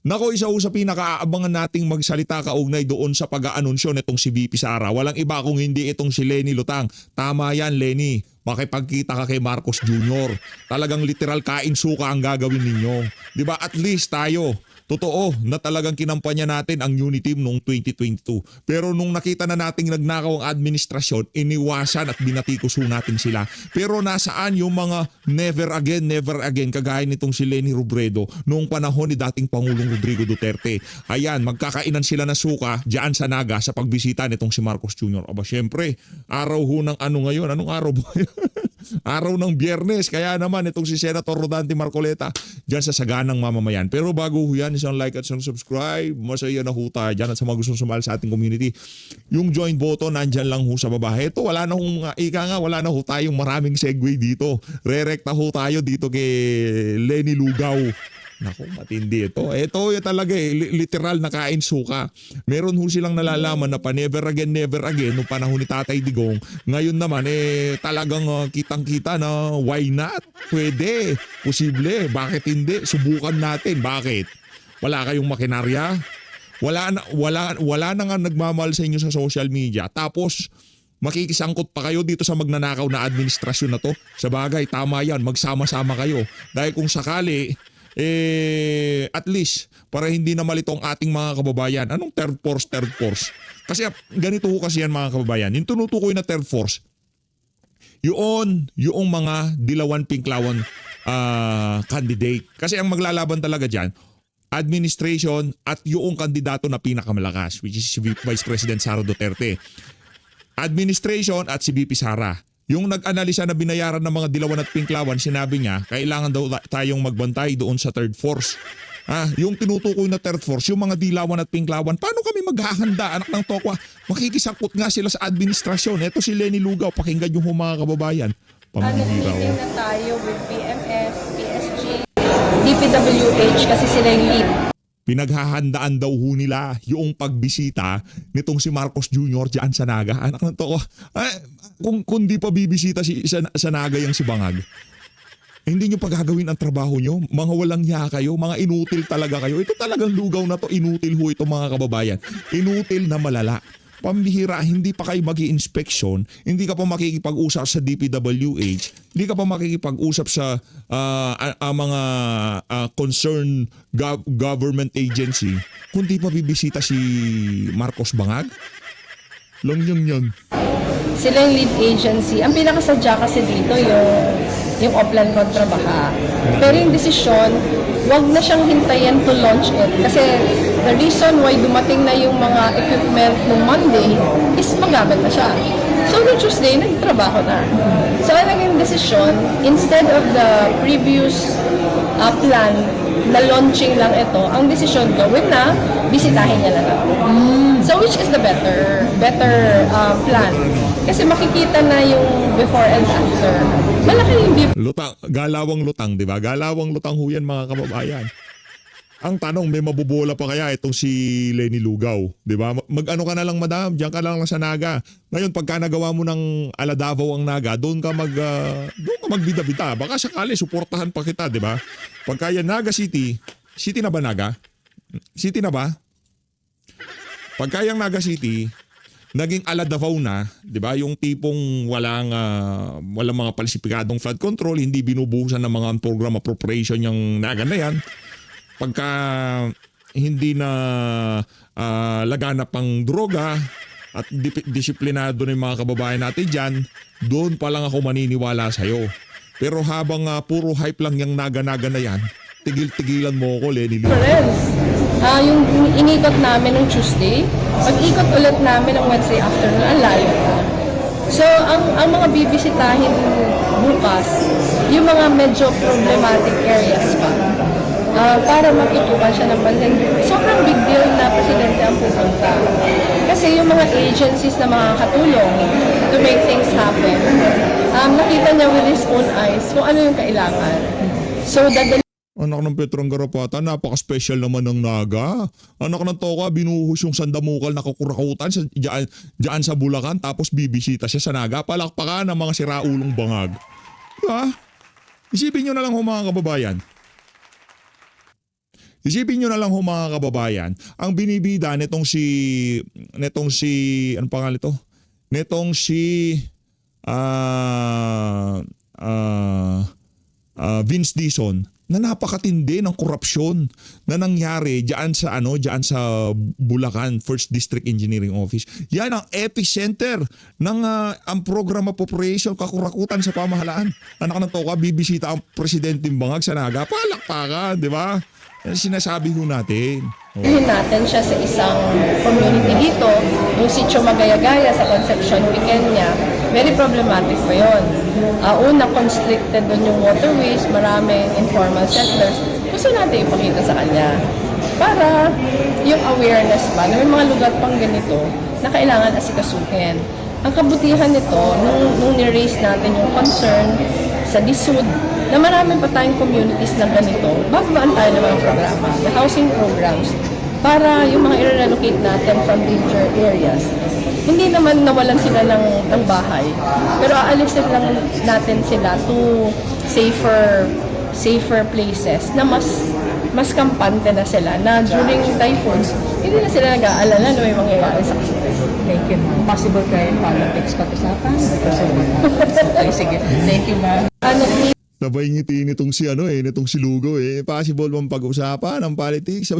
Nako, isa sa pinakaabangan nating magsalita kaugnay doon sa pag-aanunsyo nitong si VP Sara. Walang iba kung hindi itong si Leni Lutang. Tama yan, Leni. Makipagkita ka kay Marcos Jr. Talagang literal kain suka ang gagawin ninyo. 'Di ba? At least tayo, totoo na talagang kinampanya natin ang Unity Team noong 2022. Pero nung nakita na nating nagnakaw ang administrasyon, iniwasan at binatikos natin sila. Pero nasaan yung mga never again kagaya nitong si Leni Robredo noong panahon ni dating Pangulong Rodrigo Duterte. Ayan, magkakainan sila na suka diyan sa Naga sa pagbisita nitong si Marcos Jr. Aba, syempre, araw ho ng ano ngayon? Anong araw ba? Araw ng Biyernes. Kaya naman itong si Senator Rodante Marcoleta diyan sa saganang mamamayan. Pero bago ho yan, isang like at isang subscribe. Masaya na ho tayo dyan at sa mga gustong sumali sa ating community. Yung join button, nandyan lang ho sa baba. Ito, wala na ho, wala na ho tayong maraming segue dito. Rerekta ho tayo dito kay Leni Lugaw. Naku, matindi ito. Ito yung talaga literal na kain suka. Meron ho silang nalalaman na pa never again nung panahon ni Tatay Digong. Ngayon naman talagang kitang-kita na why not? Pwede, posible, bakit hindi? Subukan natin. Bakit? Wala kayong makinarya? Wala na nga nagmamahal sa inyo sa social media. Tapos makikisangkot pa kayo dito sa magnanakaw na administrasyon na to. Sa bagay, tama yan, magsama-sama kayo. Dahil kung sakali at least para hindi na malito ang ating mga kababayan. Anong third force? Kasi ganito ho kasi yan mga kababayan. Yung tinutukoy na third force, yung mga dilawan pinklawan candidate. Kasi ang maglalaban talaga dyan, administration at yung kandidato na pinakamalakas, which is si Vice President Sara Duterte. Administration at si VP Sara. Yung nag-analisa na binayaran ng mga dilawan at pinklawan, sinabi niya, kailangan daw tayong magbantay doon sa third force. Yung tinutukoy na third force, yung mga dilawan at pinklawan, paano kami maghahanda, anak ng tokwa? Makikisangkot nga sila sa administrasyon. Ito si Leni Lugaw, pakinggan yung mga kababayan. Pambihira na tayo with PMS, PSG, DPWH kasi sila yung lead. Pinaghahandaan daw ho nila yung pagbisita nitong si Marcos Jr. dyan sa Naga. Anak ng toko. Kung di pa bibisita sa Naga yung si Bangag, hindi nyo pagagawin ang trabaho nyo. Mga walang niya kayo, mga inutil talaga kayo. Ito talagang lugaw na to, inutil ho ito mga kababayan. Inutil na malala. Pambihira, hindi pa kayo mag-i-inspection, hindi ka pa makikipag-usap sa DPWH, hindi ka pa makikipag-usap sa mga concerned government agency, kundi pa bibisita si Marcos Bangag? Lang yan. Sila yung lead agency. Ang pinakasadya kasi dito yung Oplan kontra Baha. Pero yung desisyon, wag na siyang hintayin to launch it. Kasi the reason why dumating na yung mga equipment nung Monday is magamit na siya. So no Tuesday, nagtrabaho na. So ang naging desisyon, instead of the previous plan na launching lang ito, ang desisyon gawin na, bisitahin niya na lang. So which is the better plan? Kasi makikita na yung before and after. Malaki yung Lutang, galawang lutang, di ba? Galawang lutang ho yan mga kababayan. Ang tanong, may mabubola pa kaya itong si Leni Lugaw, di ba? Mag-ano ka na lang madam, diyan ka lang sa Naga. Ngayon, pagka nagawa mo ng ala Davao ang Naga, doon ka magbida-bita. Baka sakali, suportahan pa kita, di ba? Pagka yan Naga City na ba Naga? City na ba? Pagka yung Naga City, naging ala Davao na, 'di ba? Yung tipong walang mga palsipikadong flood control, hindi binubuhusan ng mga program appropriation yung Naga na yan. Pagka hindi na laganap ang droga at disiplinado ng mga kababayan natin diyan, doon pa lang ako maniniwala sa iyo. Pero habang puro hype lang yung Naga-Naga na yan, tigil-tigilan mo ako, Leni. Yung inikot namin ng Tuesday, pag-ikot ulit namin ng Wednesday afternoon, ang layo na. So, ang mga bibisitahin bukas, yung mga medyo problematic areas pa, para matutukan siya ng pansin. Sobrang big deal na presidente ang pupunta. Kasi yung mga agencies na makakatulong to make things happen, nakita niya with his own eyes kung ano yung kailangan. So, Anak ng Petrong Garapata, napaka-special naman ng Naga. Anak ng Toka, binuhos yung sandamukal na kukurakutan dyan sa Bulacan, tapos bibisita siya sa Naga. Palakpakan ng mga siraulong Bangag. Diba? Isipin nyo na lang mga kababayan. Isipin nyo na lang ho mga kababayan, ang binibida netong si, ano pangalan ito? Netong si, Vince Dizon, na napakatindi ng korupsyon na nangyari diyan sa Bulacan First District Engineering Office. Yan ang epicenter ng ang program appropriation kakurakutan sa pamahalaan. Anak ng toka, bibisita ang presidente ng Bangag sa Naga, palakpakan, di ba? Yan sinasabi ho natin. Bilhin natin siya sa isang community dito, yung Sitio Magayagaya sa Concepcion weekend niya, very problematic pa yun. Una, constricted doon yung waterways, maraming informal settlers. Gusto natin ipakita sa kanya para yung awareness pa na may mga lugar pang ganito na kailangan asikasuhin. Ang kabutihan nito, nung ni-raise natin yung concern sa DSUD, na marami pa tayong communities na ganito, bababaan tayo ng mga programa, the housing programs, para yung mga i-relocate natin from danger areas. Hindi naman nawalan sila ng bahay, pero aalisin lang natin sila to safer places na mas kampante na sila, na during typhoons, hindi na sila nag-aalala na may mangyayari sa kanila. Thank you, ma'am. Possible kayo politics pag-usapan? Okay, sige. Thank you, ma'am. Sabay ngiti nitong nitong si Lugo Possible bang pag-usapan ang politics?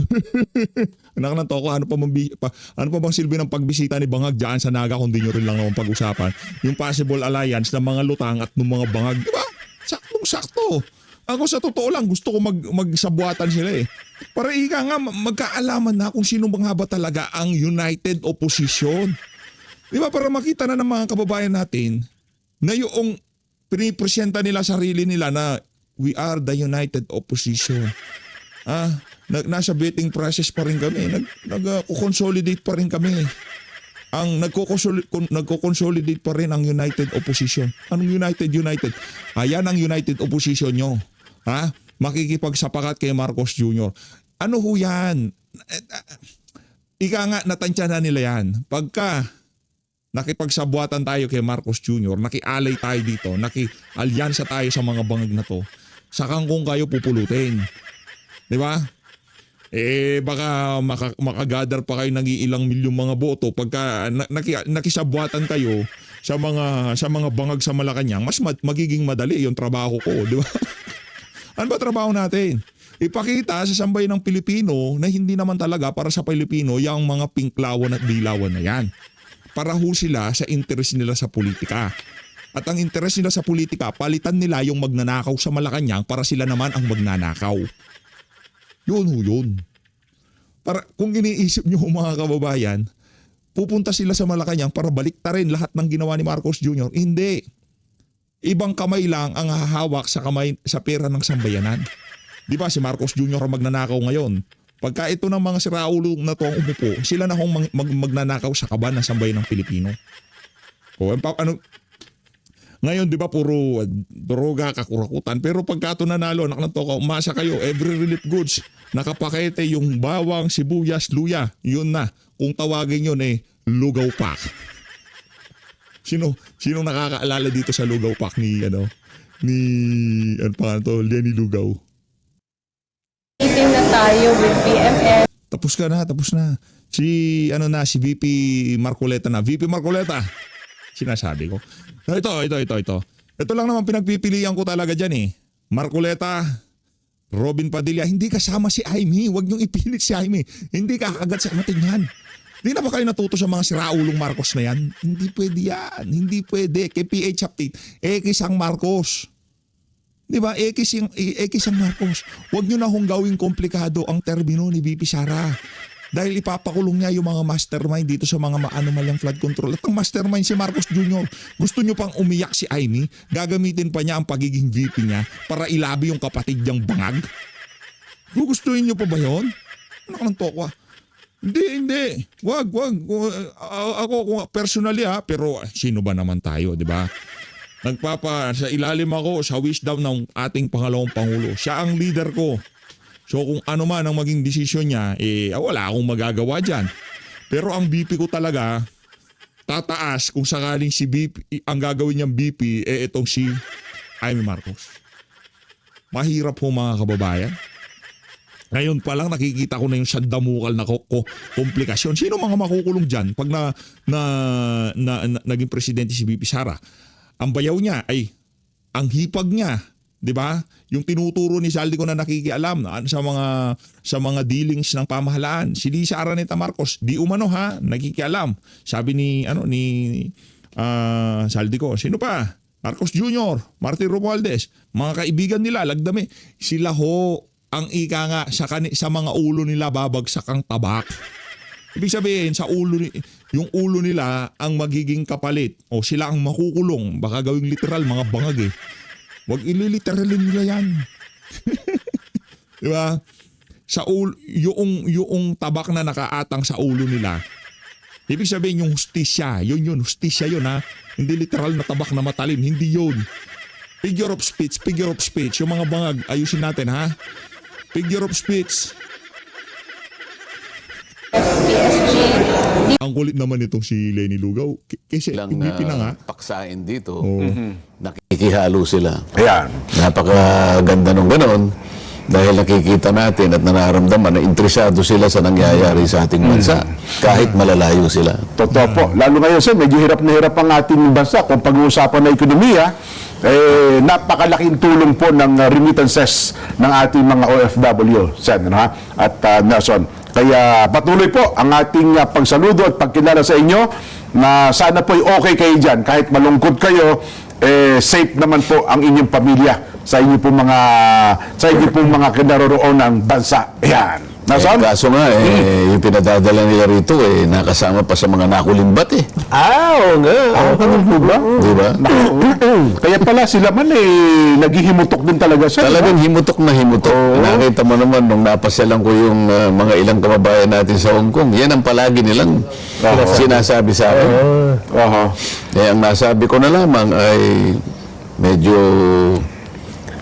Anak ng toko, ano pa bang silbi ng pagbisita ni Bangag diyan sa Naga kung di nyo rin lang naman pag-usapan? Yung possible alliance ng mga lutang at ng mga Bangag, di ba? Saktong-sakto. Ako sa totoo lang, gusto ko magsabuatan sila Para ika nga, magkaalaman na kung sino bang ba talaga ang united opposition. Di ba? Para makita na ng mga kababayan natin na yung pinipresenta nila sarili nila na we are the united opposition. Nasa betting process pa rin kami. Nag-consolidate pa rin kami. Nagko-consolidate pa rin ang united opposition. Anong united? Ayan ang united opposition nyo. Makikipagsapakat kay Marcos Jr. Ano ho yan? Ika nga, natansya na nila yan. Pagka nakipagsabuatan tayo kay Marcos Jr., nakialay tayo dito, nakialyansa tayo sa mga Bangag na to, sakang kung kayo pupulutin. Di ba? Baka makagather pa kayo ng ilang milyong mga boto pagka nakisabuatan kayo sa mga Bangag sa Malacanang, mas magiging madali yung trabaho ko, di ba? Ano ba trabaho natin? Ipakita sa sambayan ng Pilipino na hindi naman talaga para sa Pilipino yung mga pinklawan at dilawan na yan. Para ho sila sa interes nila sa politika. At ang interes nila sa politika, palitan nila yung magnanakaw sa Malacanang para sila naman ang magnanakaw. Yun. Para, kung iniisip nyo mga kababayan, pupunta sila sa Malacanang para baliktarin lahat ng ginawa ni Marcos Jr. Hindi. Ibang kamay lang ang hahawak sa pera ng sambayanan. Di ba si Marcos Jr. ang magnanakaw ngayon? Pagka ito ng mga siraulo na to ang umupo, sila na hong magnanakaw sa kaban ng sambayan ng Pilipino. Ngayon, di ba, puro droga, kakurakutan. Pero pagka ito nanalo, anak ng toka, umasa kayo, every relief goods, nakapakete yung bawang, sibuyas, luya. Yun na. Kung tawagin yun lugaw pack. Sino nakakaalala dito sa lugaw pack ni Lenny Lugaw? Meeting na tayo with BMN. Tapos na. Si VP Marcoleta na. VP Marcoleta. Sinasabi ko. Ito. Ito lang naman pinagpipilian ko talaga dyan Marcoleta, Robin Padilla, hindi kasama si Aimee. Huwag niyong ipilit si Aimee. Hindi kakagat sa matin yan. Hindi na ba kayo natuto sa mga siraulong Marcos na yan? Hindi pwede yan. Hindi pwede. Kay PH update, X ang Marcos. Di ba? X ang Marcos. Huwag nyo na hong gawing komplikado ang termino ni VP Sara. Dahil ipapakulong niya yung mga mastermind dito sa mga anomalyang flood control. At ang mastermind si Marcos Jr. Gusto nyo pang umiyak si Aimee? Gagamitin pa niya ang pagiging VP niya para ilabi yung kapatid niyang Bangag? Gugustuhin nyo pa ba yun? Anak ng tokwa. Hindi. Wag. Ako personally pero sino ba naman tayo, di ba? Sa ilalim ako sa wisdom ng ating pangalawang pangulo. Siya ang leader ko. So kung ano man ang maging desisyon niya, wala akong magagawa dyan. Pero ang BP ko talaga, tataas kung sakaling si BP, ang gagawin niyang BP, itong si Aimee Marcos. Mahirap po mga kababayan. Ngayon pa lang nakikita ko na yung sandamukal na komplikasyon. Sino mga makukulong dyan pag naging presidente si VP Sara? Ang bayaw niya ay ang hipag niya, 'di ba? Yung tinuturo ni Saldi ko na nakikialam sa mga dealings ng pamahalaan. Si Lisa Araneta Marcos, di umano ha, nakikialam. Sabi ni Saldi ko, sino pa? Marcos Jr., Martin Romualdez, mga kaibigan nila, lagdami. Sila ho ang ika nga sa mga ulo nila babagsak ang tabak. Ibig sabihin yung ulo nila ang magiging kapalit o sila ang makukulong. Baka gawing literal mga bangag eh. Huwag ililiteralin nila yan. Di ba? Sa ulo, yung tabak na nakaatang sa ulo nila. Ibig sabihin yung hustisya, yun, hustisya yun ha. Hindi literal na tabak na matalim, hindi yun. Figure of speech. Yung mga bangag, ayusin natin ha. Figure of speech. PSG, Ang kulit naman itong si Lenny Lugaw. Kasi Lang MVP na nga. paksain dito, Oo. nakikihalo sila. Ayan. Napakaganda nung ganon dahil nakikita natin at nararamdaman na interesado sila sa nangyayari sa ating bansa kahit malalayo sila. Totoo po. Lalo ngayon, sir, medyo hirap na hirap ang ating bansa. Kung pag-uusapan na ekonomiya, napakalaking tulong po ng remittances ng ating mga OFW, Sen, ano, ha? At Nelson. Kaya patuloy po ang ating pagsaludo at pagkilala sa inyo na sana po'y okay kayo dyan. Kahit malungkot kayo, safe naman po ang inyong pamilya sa inyo pong mga kinaroroon ng bansa. Ayan. Nelson? Kaso nga, yung pinadadala nila rito, nakasama pa sa mga nakulimbat eh. Oo nga. Ganun po ba? Di ba? Kaya pala sila man naghihimutok din talaga siya. Talagang himutok na himutok. Nakita mo naman nung napasyalan ko yung mga ilang kababayan natin sa Hong Kong, yan ang palagi nilang sinasabi sa akin. Kaya ang nasabi ko na lamang ay medyo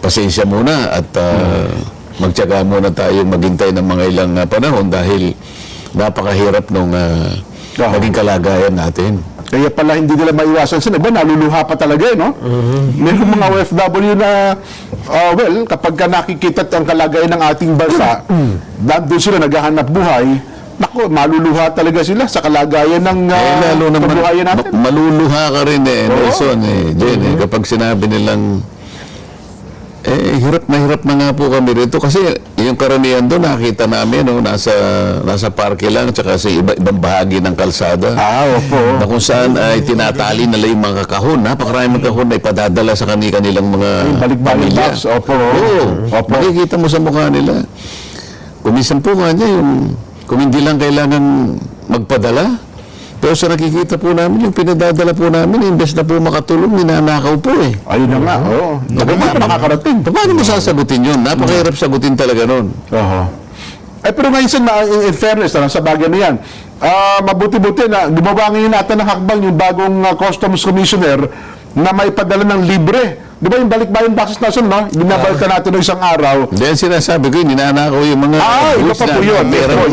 pasensya muna at magtyaga muna tayo maghintay ng mga ilang panahon dahil napakahirap nung maging kalagayan natin. Kaya pala hindi nila maiwasan sila. Ba, naluluha pa talaga no? Mayroong mga OFW na, kapag ka nakikita ang kalagayan ng ating bansa, nandun sila naghahanap buhay, naku, maluluha talaga sila sa kalagayan ng Lalo naman, kabuhayan natin. maluluha ka rin Nelson, Jen, kapag sinabi nilang hirap na nga po kami rito kasi yung karamihan doon nakita namin nasa parke lang tsaka sa ibang bahagi ng kalsada Opo. na kung saan ay tinatali nila yung mga kahon. Napakaraming mga kahon na ipadadala sa kanilang mga Balik-balik pamilya. box. Opo. Opo. Makikita mo sa mukha nila. Kumisan po nga niya kung hindi lang kailangan magpadala. Pero sa nakikita po namin, yung pinadadala po namin, imbes na po makatulong, ninanakaw po Ayun na nga. Oo. Paano makakarating? Paano mo sasagutin yun? Napakahirap sagutin talaga nun. Pero ngayon in fairness sa bagay na yan, mabuti-buti na gumawa ngayon natin ng hakbang yung bagong Customs Commissioner na may padala ng libre. Di ba yung balik-bayan boxes na sun, no? Binabalikan natin ng isang araw. Dahil sinasabi ko, ninanakaw yung mga Iba pa po yun.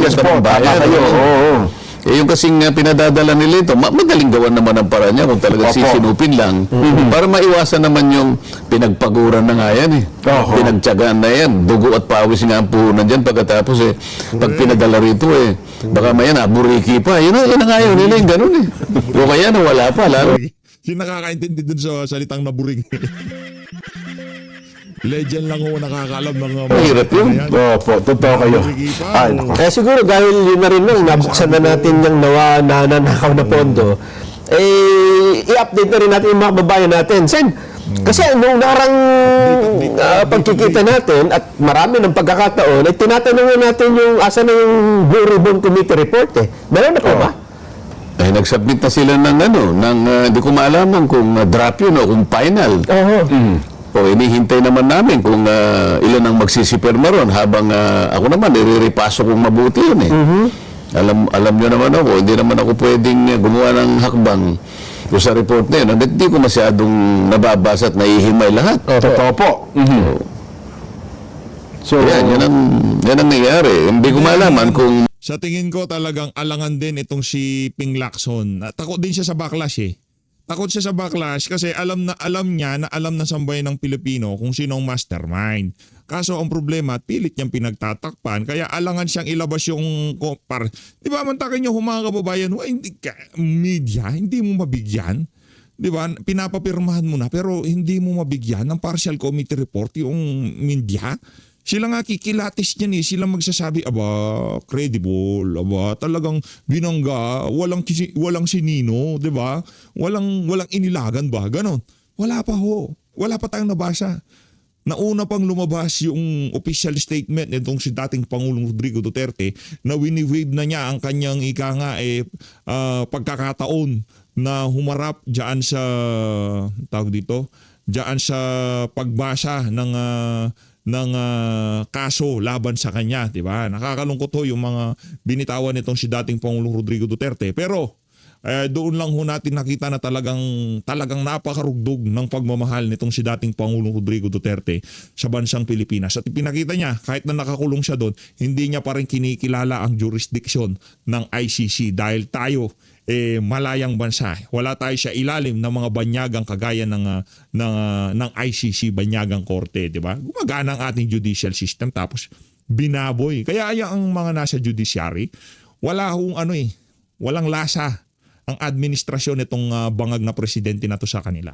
Yes po. Tama kayo. Oo. Yung kasing pinadadala nila ito, madaling gawan naman ang paraan niya kung talagang Opo. sisinupin lang. Para maiwasan naman yung pinagpaguran na nga yan Pinagtyagaan na yan. Dugo at pawis nga ang puhunan dyan pagkatapos pag pinadala rito baka maya naburiki pa. Yun ang ayaw nila yung ganun O kaya nawala pa lalo. Sino nakakaintindi dun sa salitang naburing? Legend lang ho nakakaalam ng Mahirap yun. Opo, totoo kayo. Ay, naku. Kaya siguro dahil yun na rin nabuksan na natin yung nanakaw na pondo, i-update na rin natin yung mga babayan natin. Sen, kasi nung narang pagkikita natin at marami ng pagkakataon, ay tinatanong natin yung asa na yung Blue Ribbon Committee report Meron na po ba? Nag-submit na sila ng hindi ko maalaman kung draft yun o kung final. Inihintay naman namin kung ilan ang magsisipirma ron habang ako naman, iriripaso kong mabuti yun Alam nyo naman ako, hindi naman ako pwedeng gumawa ng hakbang sa report na yun. Hindi ko masyadong nababasa at naihimay lahat. Totoo po. So, yan ang nangyayari. Hindi ko malaman kung Sa tingin ko talagang alangan din itong si Ping Lacson. Takot din siya sa backlash Takot siya sa backlash kasi alam niya na alam ng sambayan ng Pilipino kung sino ang mastermind. Kaso ang problema, pilit niyang pinagtatakpan kaya alangan siyang ilabas yung di ba mantakin niyo mga kababayan, media, hindi mo mabigyan. Di ba? Pinapapirmahan mo na pero hindi mo mabigyan ng partial committee report yung media. Sila nga kikilatis niyan eh. Sila magsasabi, credible, talagang binangga, walang sinino, di ba? Walang inilagan ba? Ganon. Wala pa ho. Wala pa tayong nabasa. Nauna pang lumabas yung official statement nitong si dating Pangulong Rodrigo Duterte na wini-wave na niya ang kanyang pagkakataon na humarap diyan sa diyan sa pagbasa ng kaso laban sa kanya, di ba? Nakakalungkot ho yung mga binitawan nitong si dating Pangulong Rodrigo Duterte. Pero doon lang ho natin nakita na talagang napakarugdog ng pagmamahal nitong si dating Pangulong Rodrigo Duterte sa bansang Pilipinas. At pinakita niya, kahit na nakakulong siya doon, hindi niya pa rin kinikilala ang jurisdiction ng ICC dahil tayo malayang bansa. Wala tayo sa ilalim ng mga banyagang kagaya ng ICC, banyagang korte, di ba? Gumagana ang ating judicial system tapos binaboy. Kaya ang mga nasa judiciary, walang lasa ang administrasyon nitong bangag na presidente na to sa kanila.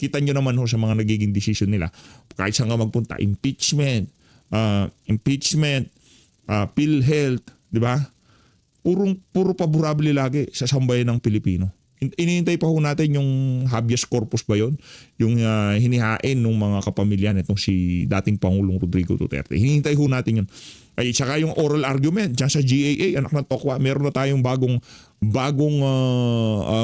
Kita nyo naman ho sa mga nagiging decision nila. Kahit saan nga magpunta, impeachment, PhilHealth, di ba? Puro paborable lagi sa sambayan ng Pilipino. Inihintay pa ho natin yung habeas corpus ba yun? Yung hinihain ng mga kapamilya nitong si dating Pangulong Rodrigo Duterte. Hinihintay ho natin yun. Ay, saka yung oral argument dyan sa GAA, anak ng tokwa, meron na tayong bagong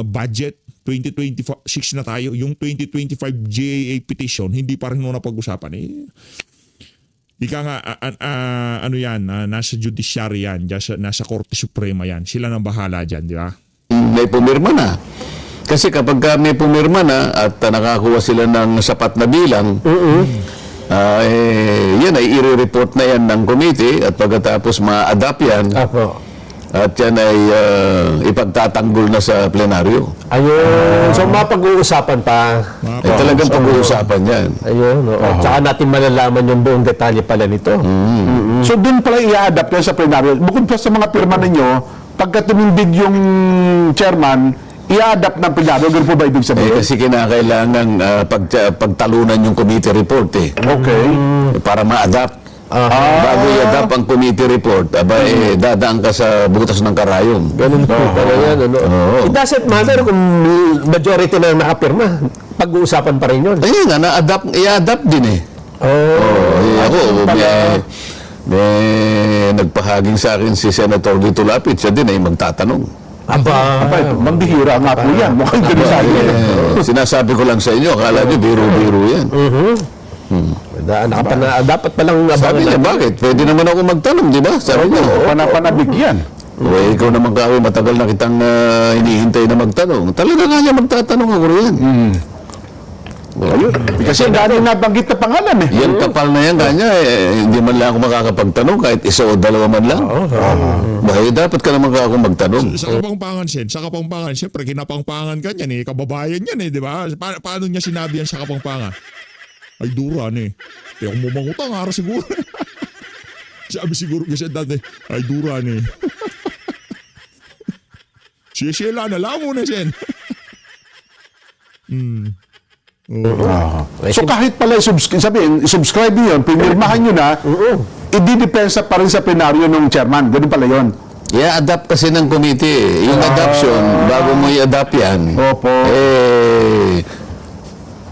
budget. 2026 na tayo. Yung 2025 GAA petition, hindi pa rin mo napag-usapan. Ika nga, nasa judiciary yan, nasa Korte Suprema yan. Sila nang bahala dyan, di ba? May pumirma na. Kasi kapag may pumirma na at nakakuha sila ng sapat na bilang, yan ay i-report na yan ng committee at pagkatapos ma-adapt yan. Apo. At yan ay ipagtatanggol na sa plenaryo. Ayun. So, mapag-uusapan pa. Talagang pag-uusapan yan. Ayun. Tsaka natin malalaman yung buong detalye pala nito. So doon pala i-adapt yan sa plenaryo. Bukod pa sa mga pirma ninyo, pagka tumindig yung chairman, i-adapt ng plenaryo. Ganun po ba ibig sabihin? Kasi kinakailangan pagtalunan yung committee report Okay. para ma-adapt. Bago i-adapt ang committee report, dadaan ka sa butas ng karayom. Ganun po pala yan. It doesn't matter kung majority na nakapirma. Pag-uusapan pa rin yun. Ayun nga, i-adapt din ako, may nagpahaging sa akin si Senator Lito Lapid, siya din ay magtatanong. Aba, mangbihira nga po yan. Mukhang ganun sa akin. Sinasabi ko lang sa inyo, akala nyo biro-biro yan. Dapat palang Sabi niya, bakit? Pwede naman ako magtanong, di ba? Sabi niya, Panapanabik yan. ikaw naman kahoy, matagal na kitang hinihintay na magtanong. Talaga nga niya magtatanong ako rin. Ayun. Kasi dahil nabanggit na pangalan Yan kapal na yan, kanya, hindi man lang ako makakapagtanong kahit isa o dalawa man lang. Bakit dapat ka naman ako magtanong? Sa Kapampangan, siyempre kinapangpangan ka niyan kababayan yan di ba? Paano niya sinabi yan sa Kapampangan? Ay duran Kaya kung mumangutang ara siguro. Sabi siguro kasi dati, ay duran Siyela na lang muna siya. So kahit pala subscribe nyo yun, pinirmahan nyo na, i-depensa pa rin sa plenaryo ng chairman. Ganun pala yun. I-adapt kasi ng committee. Yung adoption, bago mo i-adapt yan, Opo.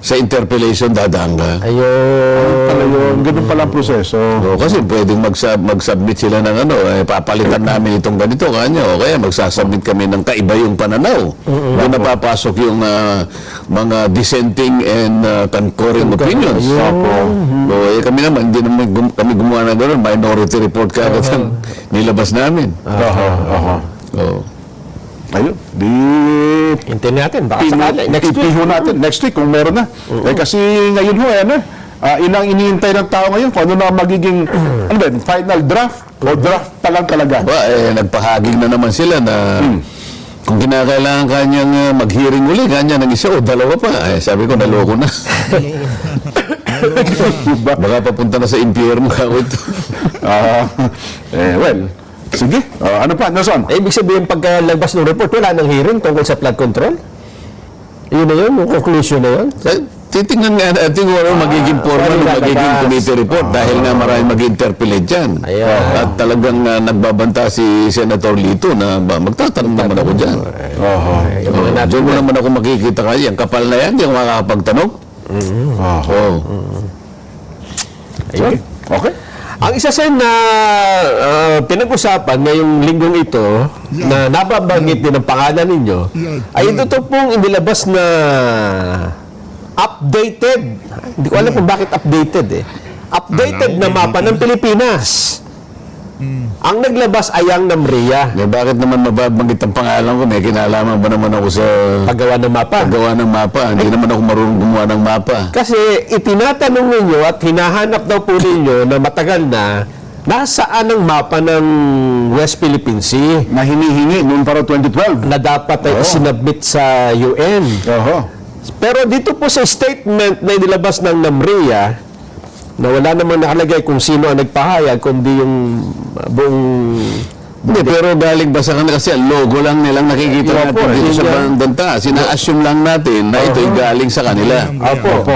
sa interpellation dadaan ka. Ayun. Ganun pala ang proseso. Kasi pwedeng mag-submit sila ng papalitan namin itong ganito kanya. O kaya magsasubmit kami ng kaiba yung pananaw. Doon napapasok yung mga dissenting and concurring opinions. Kami naman, hindi naman kami gumawa na gano'n. Minority report ka agad ang nilabas namin. Ayun. Hintayin natin. Baka sakali. Next week. Ipiho natin. Next week kung meron na. Kasi ngayon inang iniintay ng tao ngayon kung ano na magiging final draft o draft pa lang talaga. Nagpahaging na naman sila na kung kinakailangan kanyang mag-hearing uli, kanya ng isa o dalawa pa. Ay, sabi ko, naloko na. Baka papunta na sa impyerno ako ito. Well, sige. Ano pa, Nelson? Ibig sabihin, pagkalabas ng report, wala nang hearing tungkol sa flood control? Yun na yun, yung conclusion na yun. Titingnan nga natin kung ano magiging forma ng magiging committee report dahil nga maraming mag-interpellate dyan. Ayan. At talagang nagbabanta si Senator Lito na magtatanong naman ako dyan. Diyan mo naman ako makikita kaya. Ang kapal na yan, hindi ako makakapagtanong. Sige. Okay. Ang isa sa na pinag-usapan ngayong linggong ito na nababanggit din ang pangalan ninyo ay ito pong inilabas na updated. Hindi ko alam kung bakit updated eh. Updated na mapa ng Pilipinas. Ang naglabas ay ang NAMRIA. Bakit naman mababanggit ang pangalan ko? May kinalaman ba naman ako sa Paggawa ng mapa. paggawa ng mapa? Hindi naman ako marunong gumawa ng mapa. Kasi itinatanong ninyo at hinahanap daw po ninyo na matagal na nasaan ang mapa ng West Philippine Sea Na hinihingi noon para 2012. na dapat ay sinubmit sa UN. Pero dito po sa statement na inilabas ng NAMRIA na wala namang nakalagay kung sino ang nagpahayag kundi yung buong Hindi, pero galing ba sa kanila kasi ang logo lang nilang nakikita natin dito sa bandang taas. Sina-assume lang natin na ito'y galing sa kanila.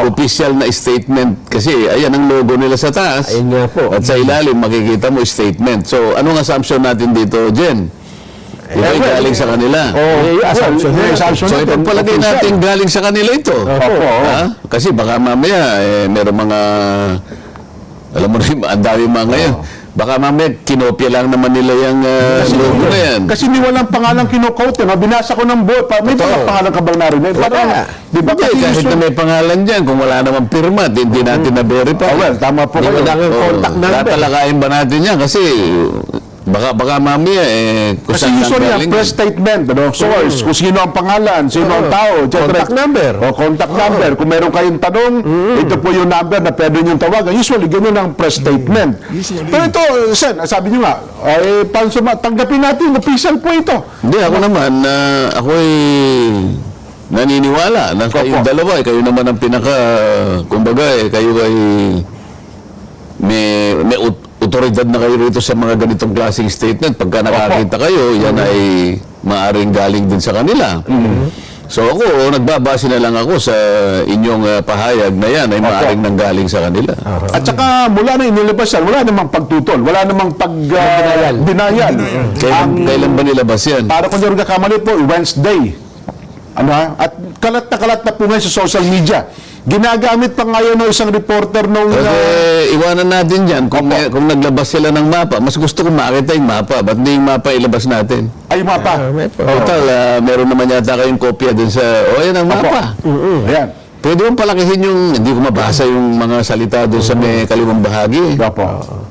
Official na statement kasi ayan ang logo nila sa taas. Ayun nga po. At sa ilalim makikita mo statement. So anong assumption natin dito, Jen? Ito'y galing sa kanila. yung assumption. So ipagpalagay natin galing sa kanila ito. Ha? Kasi baka mamaya meron mga alam mo rin, ang dami mga ngayon. Baka mamaya kinopya lang naman nila yung logo na yan. Kasi may walang pangalang kino-quote. Binasa ko ng buo. May pangalan ka bang narinig? Di ba Hindi, kasi kahit na may pangalan dyan, kung wala namang pirma, hindi natin na-verify. well, tama po Hindi kayo. mo lang yung contact number. Tatalakayin ba natin yan? Kasi baka mamaya kung Kasi saan usually ang galing. press statement, source, kung sino ang pangalan, sino ang tao, etc. Contact number. O contact number. Kung meron kayong tanong, ito po yung number na pwede niyong tawagan. Usually, ganun ang press statement. Pero ito, Sen, sabi niyo nga, tanggapin natin, official po ito. Hindi, ako naman, ako'y naniniwala na kayong dalawa, kayo naman ang pinaka, kumbaga, kayo ay may otoridad na kayo rito sa mga ganitong klaseng statement. Pagka nakakita kayo, yan ay maaaring galing din sa kanila. So ako, nagbabase na lang ako sa inyong pahayag na yan ay maaaring nanggaling sa kanila. At saka, mula na inilabas yan, wala namang pagtutol, wala namang denial. Kailan ba nilabas yan? Para kung hindi kakamali po, Wednesday. At kalat na po ngayon sa social media. Ginagamit pa ngayon ng isang reporter nung... Iwanan natin yan. Kung naglabas sila ng mapa, mas gusto ko makita yung mapa. Ba't hindi yung mapa ilabas natin? ay, mapa. Total, meron naman yata kayong kopya din sa... yan ang mapa. Ayan. Pwede mong palakihin yung... Hindi ko mabasa yung mga salita doon sa may kaliwang bahagi.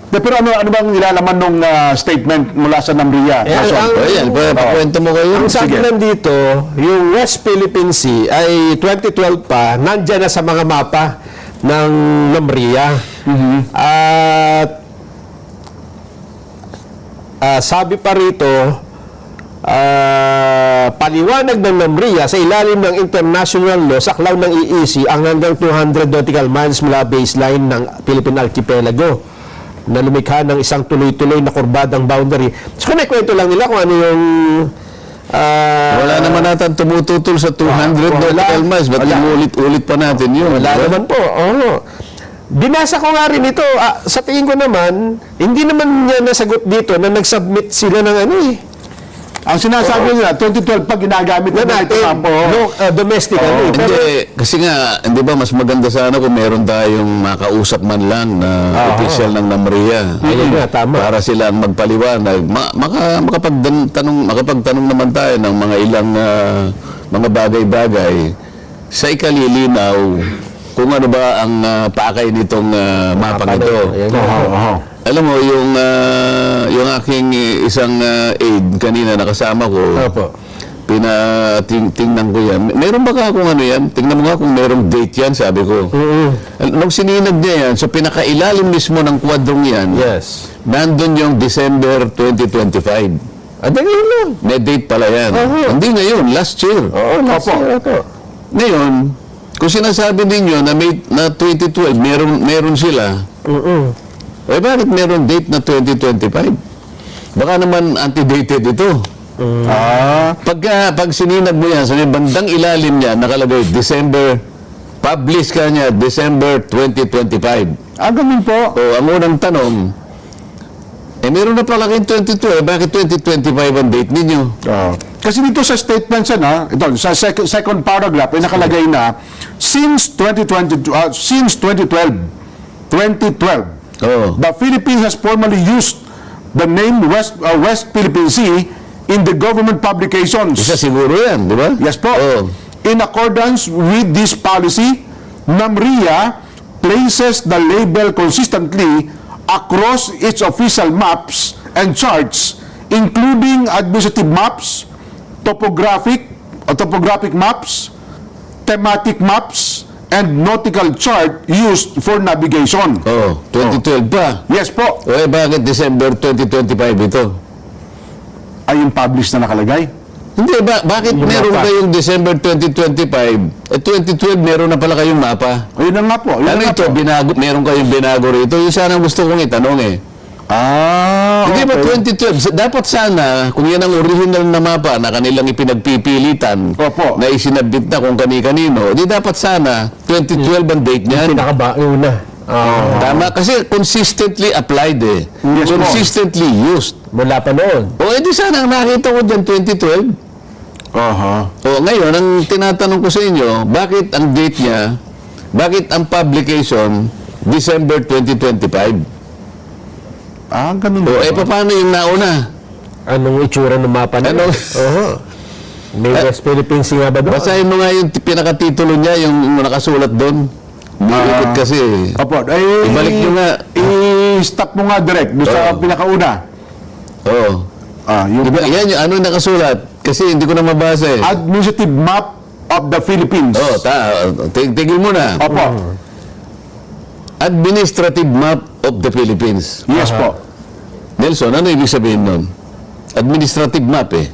Pero ano bang ilalaman nung statement mula sa NAMRIA? Ayan, pakwento mo kayo. Ang sabi nandito, yung West Philippine Sea ay 2012 pa, nandyan na sa mga mapa ng NAMRIA. At sabi pa rito, paliwanag ng NAMRIA sa ilalim ng international law, saklaw ng EEC ang hanggang 200 nautical miles mula baseline ng Philippine Archipelago na lumikha ng isang tuloy-tuloy na kurbadang boundary. So, kwento lang nila kung ano yung... Wala naman natin tumututol sa 200 nautical miles. Ba't ulit pa natin yun? Wala naman po. Binasa ko nga rin ito. Sa tingin ko naman, hindi naman niya nasagot dito na nag-submit sila ng Ang sinasabi nila, 2012 pa ginagamit na ito po. domestically. Pero, Hindi, kasi nga, hindi ba mas maganda sana kung meron tayong makausap man lang na official ng NAMRIA. Ayun nga, tama. Para sila ang magpaliwanag. Makapagtanong naman tayo ng mga ilang mga bagay-bagay sa ikalilinaw kung ano ba ang pakay nitong mapang ito. Alam mo, yung aking isang aide kanina nakasama ko, tingnan ko yan. Meron ba ka kung ano yan? Tingnan mo nga kung merong date yan, sabi ko. Nung sininag niya yan, so pinakailalim mismo ng kwadrong yan, yes. nandun yung December 2025. Ngayon lang. May date pala yan. Hindi ngayon, last year. Oo, last Opo. year ako. Ngayon, kung sinasabi ninyo na 2012, meron sila, eh bakit meron date na 2025? Baka naman anti-dated ito. Pag sininag mo yan, sa may bandang ilalim niya, nakalagay publish ka niya, December 2025. Ganun po. O, ang unang tanong, meron na pala kayong 22, bakit 2025 ang date ninyo? Kasi dito sa statement ito, sa second paragraph, ay nakalagay na, since 2012, Oo. the Philippines has formally used the name West Philippine Sea in the government publications. Isa siguro yan, di ba? Yes po. Oo. In accordance with this policy, NAMRIA places the label consistently across its official maps and charts, including administrative maps, topographic maps, thematic maps, and nautical chart used for navigation. Oo, 2012 pa. Yes po. Bakit December 2025 ito? Ay yung published na nakalagay. Hindi, bakit meron kayong December 2025? 2012 meron na pala kayong mapa. Ayun na nga po. Ano ito, meron kayong binago rito? Yung sana gusto kong itanong eh. Hindi ba 2012? Dapat sana, kung yan ang original na mapa na kanilang ipinagpipilitan, Opo. na isinabit na kung kani-kanino, di dapat sana 2012 ang date niyan. Pinakabauna. Tama, kasi consistently applied eh. Yes, po. Consistently used. Mula pa noon. O edi sana ang nakita ko dyan 2012. O ngayon, ang tinatanong ko sa inyo, bakit ang date niya, bakit ang publication, December 2025? Ganun O ba? paano yung nauna? Anong itsura ng mapa na? Ano? May West Philippine Sea nga ba doon? Basahin mo nga yung pinakatitulo niya, yung nakasulat doon. Bukod kasi. Opo. Ibalik nyo nga. I-stop mo nga direct doon sa pinakauna. Oo. Yung Yan yung ano yung nakasulat. Kasi hindi ko na mabasa eh. administrative map of the Philippines. Tigil mo na. Opo. Administrative map of the Philippines. Yes po. Nelson, ano ibig sabihin nun? Administrative map eh.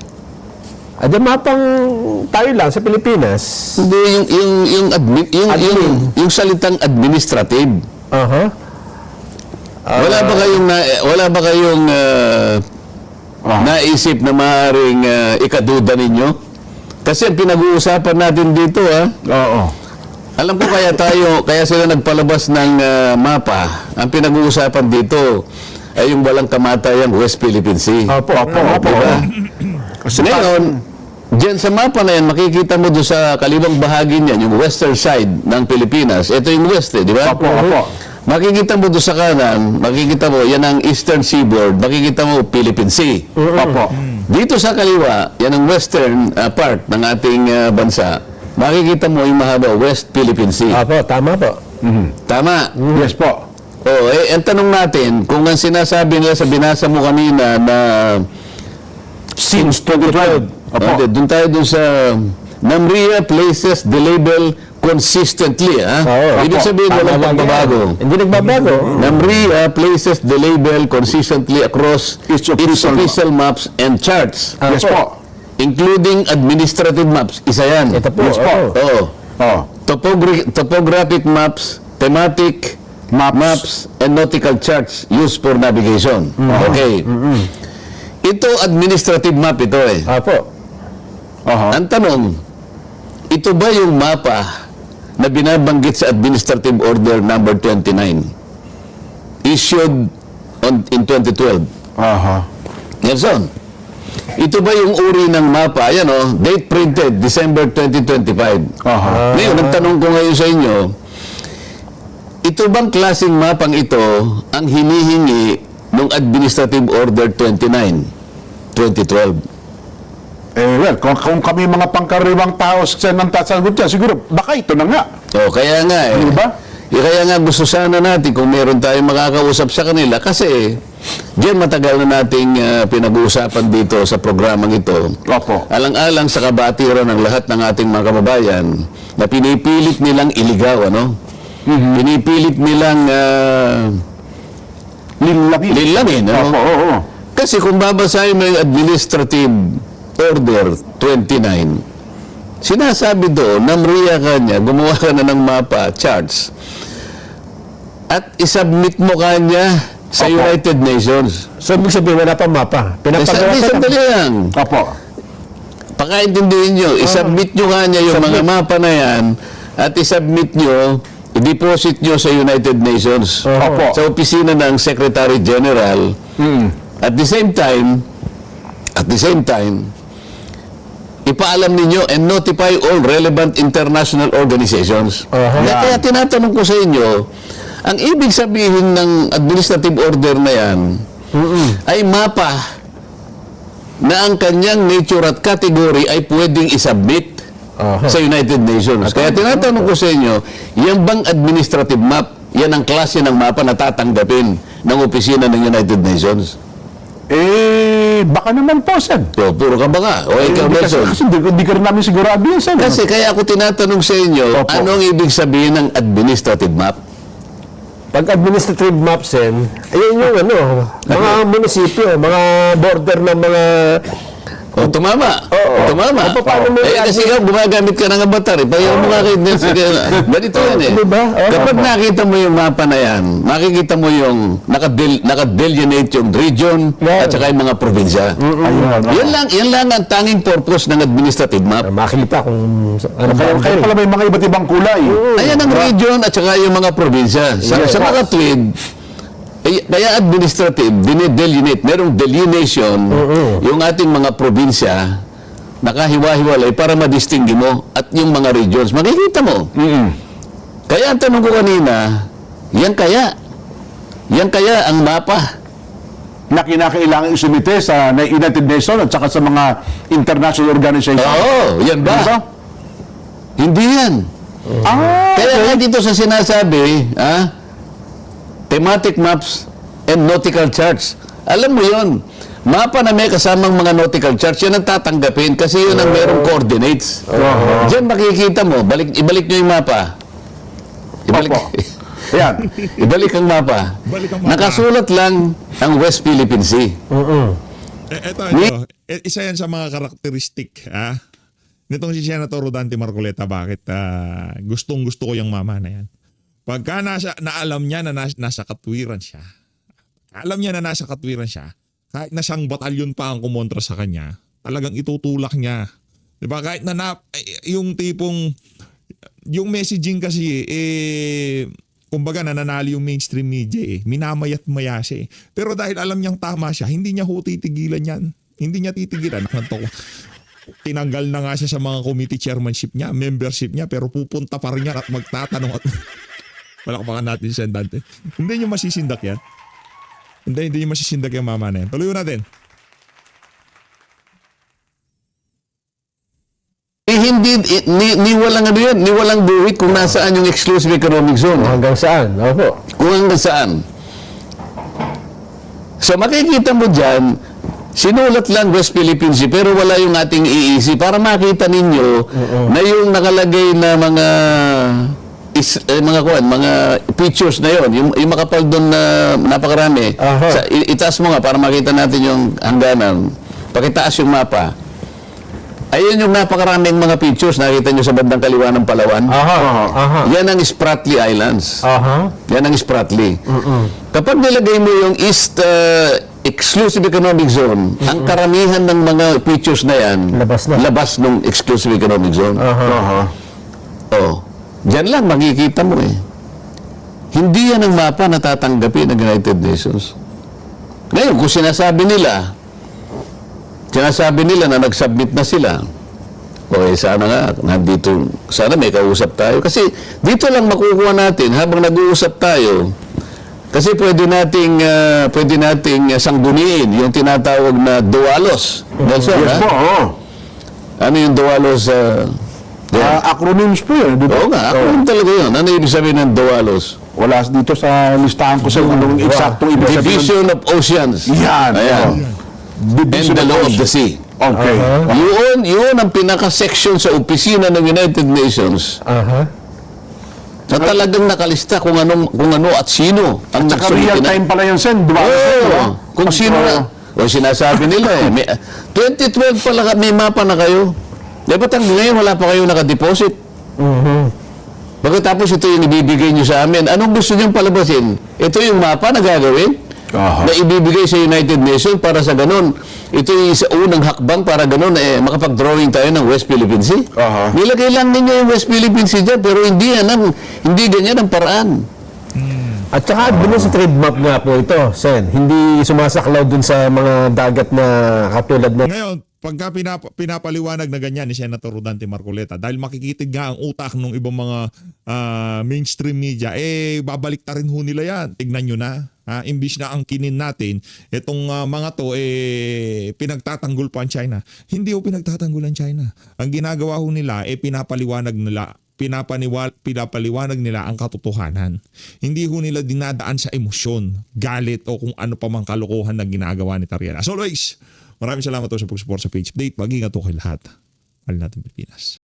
Ada mapang tayo lang sa Pilipinas. Hindi, yung salitang administrative. Wala ba kayong naisip na maaaring ikaduda ninyo? Kasi ang pinag-uusapan natin dito Oo. alam ko kaya sila nagpalabas ng mapa. Ang pinag-uusapan dito ay yung walang kamatayang West Philippine Sea. Opo. Diba? Ngayon, dyan sa mapa na yan, makikita mo doon sa kaliwang bahagi niyan, yung western side ng Pilipinas. Ito yung west di ba? Opo. Makikita mo doon sa kanan, makikita mo, yan ang eastern seaboard, makikita mo Philippine Sea. Opo. Dito sa kaliwa, yan ang western part ng ating bansa, makikita mo yung mahaba West Philippine Sea. Opo, tama po. Tama? Yes po. Ang tanong natin, kung ang sinasabi nila sa binasa mo kanina na Since 2012. Opo. doon tayo doon sa NAMRIA places the label consistently. Ibig sabihin walang pagbabago. Hindi nagbabago. NAMRIA places the label consistently across Its its official official maps and charts, Yes po. including administrative maps. Isa yan. Ito po. Yes po. Oo. Oh. Topographic maps, thematic maps, and nautical charts used for navigation. Okay. Ito, administrative map ito eh. Opo. Ang tanong, ito ba yung mapa na binabanggit sa Administrative Order number 29 issued in 2012? Nelson, ito ba yung uri ng mapa? Ayan date printed, December 2025. Ngayon, ang tanong ko ngayon sa inyo, ito bang klaseng mapang ito ang hinihingi ng Administrative Order 29, 2012? Well, kung kami mga pangkaraniwang tao sa ng sasagot dyan, siguro, baka ito na nga. Kaya nga eh. Di ba? Kaya nga gusto sana natin kung meron tayong makakausap sa kanila kasi diyan matagal na nating pinag-uusapan dito sa programang ito. Opo. Alang-alang sa kabatiran ng lahat ng ating mga kababayan na pinipilit nilang iligaw, Pinipilit nilang Linlangin. linlangin, Opo, oo. Kasi kung babasahin mo yung Administrative Order 29, sinasabi doon, namriya ka niya, gumawa ka na ng mapa, charts, at isubmit mo kanya sa United Nations. So, ibig sabihin, wala pang mapa. Pinapagawa sa Sandali lang. Opo. Pakaintindihin nyo, isubmit nyo kanya yung mga mapa na yan, at isubmit nyo, i-deposit nyo sa United Nations. Opo. Sa opisina ng Secretary General. At the same time, ipaalam ninyo and notify all relevant international organizations. Kaya tinatanong ko sa inyo, ang ibig sabihin ng administrative order na yan ay mapa na ang kanyang nature at category ay pwedeng isubmit sa United Nations. Kaya tinatanong ko sa inyo, yan bang administrative map, yan ang klase ng mapa na tatanggapin ng opisina ng United Nations? Baka naman po, Sen. So, puro ka ba nga? O ikaw, Nelson? Kasi di ka rin namin sigurado yun, Sen. Kasi kaya ako tinatanong sa inyo, Opo. anong ibig sabihin ng administrative map? Pag administrative maps, ayun yung mga munisipyo, mga border ng mga... O, tumama. Tumama. O, paano mo kasi ikaw, gumagamit ka ng avatar. Ipayaw mo nga kay Nelson. Ganito yan eh. Diba? Kapag nakita mo yung mapa na yan, makikita mo yung naka-delineate yung region at saka yung mga probinsya. Yan lang ang tanging purpose ng administrative map. Makita kung ano Kaya pala may mga iba't ibang kulay. Ayan ang region at saka yung mga probinsya. Sa mga tweed, kaya administrative, dinidelineate, merong delineation yung ating mga probinsya nakahiwa-hiwalay para madistinggi mo at yung mga regions, makikita mo. Kaya ang tanong ko kanina, yan kaya ang mapa Na kinakailangan isumite sa United Nations at saka sa mga international organizations. Oo, yan ba? Diba? Hindi yan. Kaya nga dito sa sinasabi, thematic maps and nautical charts. Alam mo yon, mapa na may kasamang mga nautical charts, yan ang tatanggapin kasi yun ang merong coordinates. Diyan makikita mo, ibalik nyo yung mapa. Opo. Yan. Ibalik ang mapa. Balik ang mapa. Nakasulat lang ang West Philippine Sea. Ito, isa yan sa mga karakteristik nitong si Senator Rodante Marcoleta. Bakit gustong-gusto ko yung mama na yan? Pagka naalam niya na nasa katwiran siya, kahit na siyang batalyon pa ang kumontra sa kanya, talagang itutulak niya. Diba? Kahit na yung tipong, yung messaging kasi, kumbaga nananalo yung mainstream media minamayat maya siya Pero dahil alam niyang tama siya, hindi niya titigilan yan. Hindi niya titigilan. Tinanggal na nga siya sa mga committee chairmanship niya, membership niya, pero pupunta pa rin yan at magtatanong at palakpakan natin si Dante. Hindi niyo masisindak yan. Hindi niyo masisindak yung mama na yan. Tuloy natin. Ni walang ano yun, ni walang buwit kung nasaan yung exclusive economic zone. hanggang saan. Opo. Kung hanggang saan. So makikita mo dyan, sinulat lang West Philippine Sea pero wala yung ating EEC para makita ninyo na yung nakalagay na mga mga pictures na yon, yung makapal doon na napakarami. Itaas mo nga para makita natin yung hangganan. Pakitaas yung mapa. Ayun yung napakaraming mga pictures nakita nyo sa bandang kaliwa ng Palawan. Yan ang Spratly Islands. Yan ang Spratly. Kapag nilagay mo yung East Exclusive Economic Zone, ang karamihan ng mga pictures na yan, labas ng Exclusive Economic Zone. Diyan lang makikita mo Hindi yan ang mapa na tatanggapin ng United Nations. Ngayon, kung sinasabi nila na nag-submit na sila, okay, sana nga, sana may kausap tayo. Kasi dito lang makukuha natin, habang nag-uusap tayo, kasi pwede nating sangguniin yung tinatawag na dualos. Nelson, Yes po, Ano yung dualos? acronyms po yun. Oo nga, acronym talaga yun. Ano ibig sabihin ng dualos? Wala dito sa listahan ko sa anong eksaktong ibig sabihin. Division of Oceans. Yan. Ayan. And the law of the sea. Okay. Yun ang pinaka-section sa opisina ng United Nations na talagang nakalista kung ano at sino ang At saka real time pala yun, Sen. Kung O sinasabi nila may, 2012 pala may mapa na kayo. Dapat hanggang ngayon wala pa kayo nakadeposit. Pagkatapos ito yung ibibigay nyo sa amin. Anong gusto nyo palabasin? Ito yung mapa na gagawin? Aha. Na ibibigay sa United Nations para sa ganun. Ito yung isa unang hakbang para ganun makapag-drawing tayo ng West Philippine Sea. Aha. Nilagay lang ninyo yung West Philippine Sea dyan, pero hindi ganyan ang paraan. At saka doon sa trade map nga po ito, Sen. Hindi sumasaklaw dun sa mga dagat na katulad na Ngayon, pagka pinapaliwanag na ganyan ni Senator Rodante Marcoleta, dahil makikitid nga ang utak ng ibang mga mainstream media, babalik ta rin ho nila yan. Tignan nyo na. Imbis na ang kinin natin, itong mga to, pinagtatanggol pa ang China. Hindi ho pinagtatanggol ang China. Ang ginagawa ho nila, pinapaliwanag nila ang katotohanan. Hindi ho nila dinadaan sa emosyon, galit o kung ano pa mang kalokohan na ginagawa ni Tariana. As always, maraming salamat po sa pag-support sa page update. Mag-ingat po kayo lahat. Mahal natin Pilipinas.